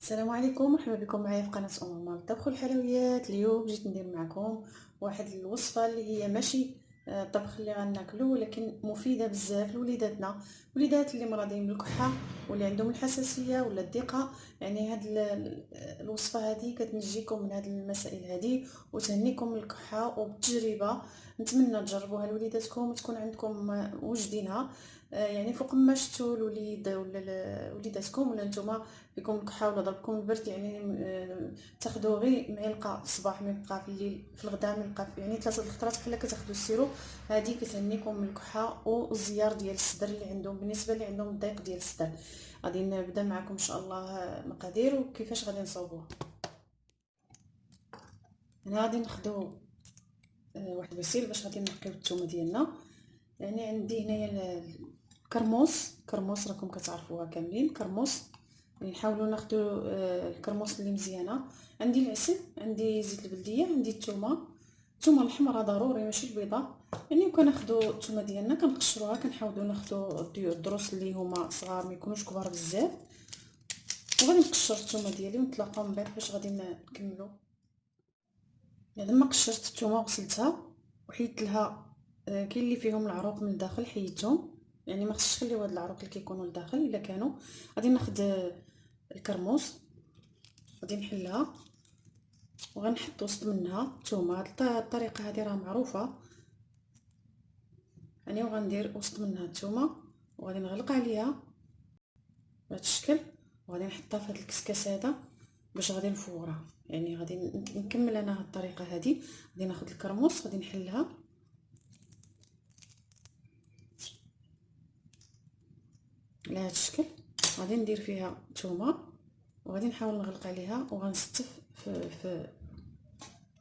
السلام عليكم، مرحبا بكم معايا في قناه ماما الطبخ والحلويات. اليوم جيت ندير معكم واحد الوصفه اللي هي ماشي طبخ اللي غناكلو، ولكن مفيده بزاف لوليداتنا، وليدات اللي مرضين بالكحه واللي عندهم الحساسيه ولا الضيقه. يعني هاد الوصفه هذه كتنجيكم من هاد المسائل هذه وتهنيكم من الكحه. وبالتجربه نتمنى تجربوها لوليداتكم وتكون عندكم وجدينها. يعني فوق ما شفتوا الوليد ولا وليداتكم ولا نتوما فيكم الكحه ولا ضربكم البرد، يعني تاخذوا غير معلقه في الصباح، معلقه في الليل، في الغداء معلقه، يعني 3 الخطرات بحال كتاخذوا السيرو. هذه كتهنيكم من الكحه والزيار ديال الصدر اللي عندهم. بالنسبه اللي عندهم الضيق ديال الصدر، غادي نبدا معكم ان شاء الله مقادير وكيفاش غادي نصاوبوها. هنا غادي ناخذوا واحد البسيل باش غادي نقيو الثومه ديالنا. يعني عندي هنايا كرموس راكم كتعرفوها كاملين، كرموس. يعني نحاولوا ناخذوا الكرموس اللي مزيانه. عندي العسل، عندي زيت البلديه، عندي الثومه الحمراء ضروري ماشي البيضاء. يعني وكناخذوا الثومه ديالنا كنقشروها، كنحاولوا ناخذوا الدروس اللي هما صغار ما يكونوش كبار بزاف. وغادي نقشر الثومه ديالي ونطلقوا من بعد باش غادي نكملوا. يعني لما قشرت الثومه وغسلتها وحيدت لها كاين اللي فيهم العروق من الداخل حيدتهم، يعني ما خصش نخليو هاد العروق اللي كيكونوا لداخل الا كانوا. غادي ناخذ الكرموس، غادي نحلها وغنحط وسط منها الثومه. هاد الطريقه هذه راه معروفه يعني. وغندير وسط منها الثومه وغادي نغلق عليها بهذا الشكل، وغادي نحطها في هاد الكسكاس هذا باش غادي نفورها. يعني غادي نكمل انا هاد الطريقه هذه. غادي ناخذ الكرموس، غادي نحلها على هذا الشكل، غادي ندير فيها الثومه وغادي نحاول نغلق عليها وغنستف في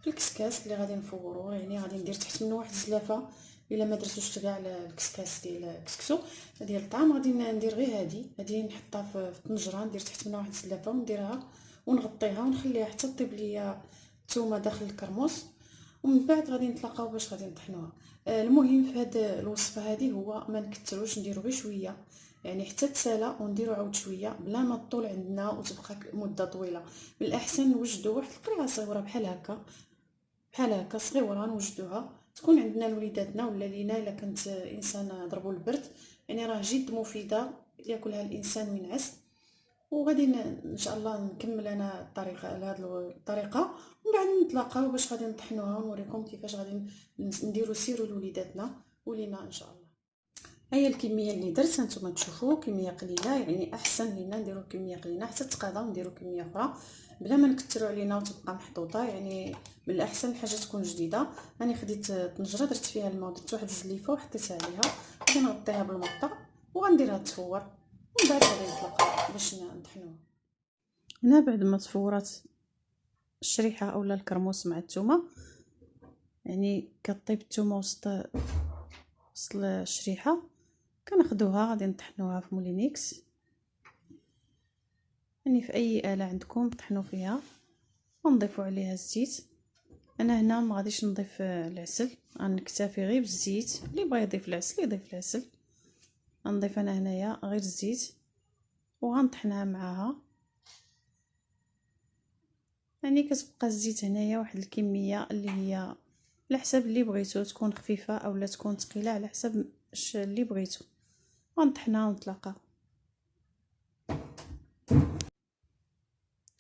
الكسكاس اللي غادي نفورو. يعني غادي ندير تحت منه واحد الزلافه الا ما درتوش كاع على الكسكاس ديال الكسكسو ديال الطعام. غادي ندير غير هذه نحطها في الطنجره، ندير تحت منها واحد الزلافه ونديرها ونغطيها ونخليها حتى طيب ليا الثومه داخل الكرموس. ومن بعد غادي نتلاقاو باش غادي نطحنوها. المهم في هذه الوصفه هذه هو ما نكثروش، نديرو غير شويه يعني حتى تسالى، ونديرو عاود شويه بلا ما تطول عندنا وتبقى مده طويله. من الاحسن نوجدوا واحد القرعه صغيره بحال هكا صغيره، نوجدوها تكون عندنا لوليداتنا ولا لينا الا كنت انسان ضربو البرد. يعني راه جد مفيده ياكلها الانسان وينعس. وغادي ان شاء الله نكمل انا الطريقه على هذه الطريقه، ومن بعد نتلاقاو باش غادي نطحنوها ونوريكم كيفاش غادي نديرو سيرو لوليداتنا ولينا ان شاء الله. هي الكميه اللي درت هانتوما تشوفوا كميه قليله، يعني احسن لينا نديرو كميه قليله حتى تقاضى نديرو كميه اخرى بلا ما نكثروا علينا وتبقى محطوطه. يعني من الاحسن الحاجه تكون جديده. راني خديت طنجره درت فيها الماء ودرت واحد الزليفه وحطيتها عليها، غادي نغطيها بالمطه وغنديرها تفور. ومن بعد غادي نطلقها باش نطحنوها. هنا بعد ما تفورات الشريحه اولا الكرموس مع الثومه، يعني كطيب الثومه وسط الشريحه، كناخدوها غادي نطحنوها في مولينيكس. يعني في اي آلة عندكم طحنوا فيها ونضيفوا عليها الزيت. انا هنا ما غاديش نضيف العسل، غنكتفي غير بالزيت. اللي بغى يضيف العسل يضيف العسل، غنضيف انا هنايا غير الزيت وغنطحنها معاها. يعني كتبقى الزيت هنايا واحد الكميه اللي هي على حسب اللي بغيتو، تكون خفيفه اولا تكون ثقيله على حسب اللي بغيتو. غنطحنها ونطلقها.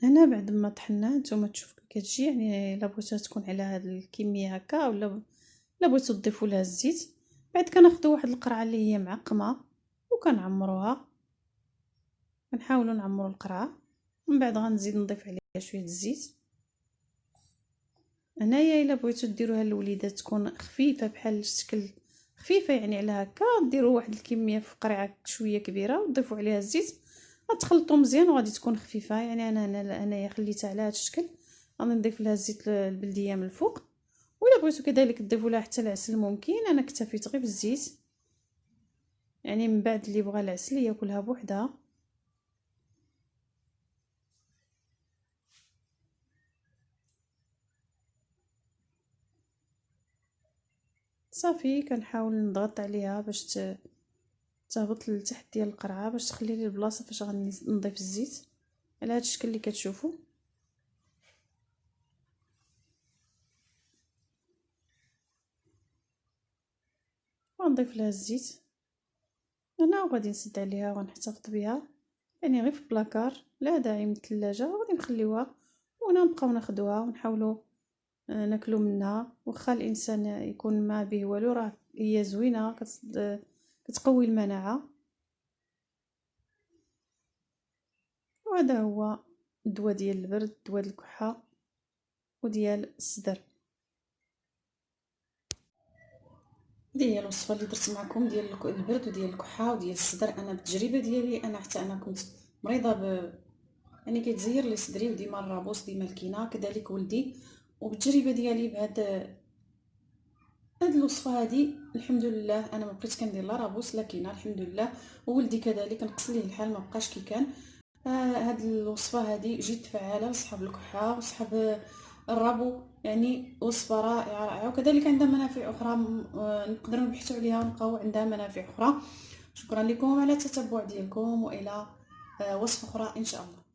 هنا بعد ما طحناه نتوما تشوفوا كي كتجي، يعني الا بغيتوها تكون على هاد الكميه هكا ولا بغيتو تضيفوا لها الزيت. بعد كناخذوا واحد القرعه اللي هي معقمه وكنعمروها، كنحاولوا نعمروا القرعه. ومن بعد غنزيد نضيف عليها شويه الزيت. هنايا الا بغيتو ديروها للوليدات تكون خفيفه بحال الشكل خفيفه، يعني على هكا ديروا واحد الكميه في قرعه شويه كبيره وتضيفوا عليها الزيت، غتخلطوا مزيان وغادي تكون خفيفه. يعني انايا خليتها على هذا الشكل. غادي نضيف لها الزيت البلديه من الفوق، ولا بغيتو كذلك تضيفوا لها حتى العسل ممكن. انا اكتفيت غير بالزيت. يعني من بعد اللي بغى العسل ياكلها بوحدها. صافي كنحاول نضغط عليها باش تهبط لتحت ديال القرعه باش تخلي لي البلاصه فاش غنضيف الزيت. على هذا الشكل اللي كتشوفوا. ونضيف لها الزيت هنا وغادي نسد عليها ونحتفظ بها، يعني غير في بلاكار، لا داعي من الثلاجه، وغادي نخليوها ونبقاو ناخذوها ونحاولوا ناكلوا منها. واخا الانسان يكون ما به والو، راه هي زوينه، كتقوي المناعه. وهذا هو الدواء ديال البرد، دواء الكحه وديال الصدر. هذه هي الوصفه اللي درت معكم ديال البرد وديال الكحه وديال الصدر. انا بالتجربه ديالي انا حتى انا كنت مريضه يعني كيتزير لي صدري وديما الرابوس ديما الكينه، كذلك ولدي. وبالتجربه ديالي هاد الوصفه هذه الحمد لله انا ما بقيت كندير لا رابوس لا كينه الحمد لله. وولدي كذلك نقص ليه الحال ما بقاش كي كان. هاد الوصفه هذه جد فعاله لصحاب الكحه وصحاب الربو، يعني وصفه رائعه وكذلك عندها منافع اخرى. نقدروا نبحثوا عليها ونلقاو عندها منافع اخرى. شكرا لكم على التتبع ديالكم، والى وصفه اخرى ان شاء الله.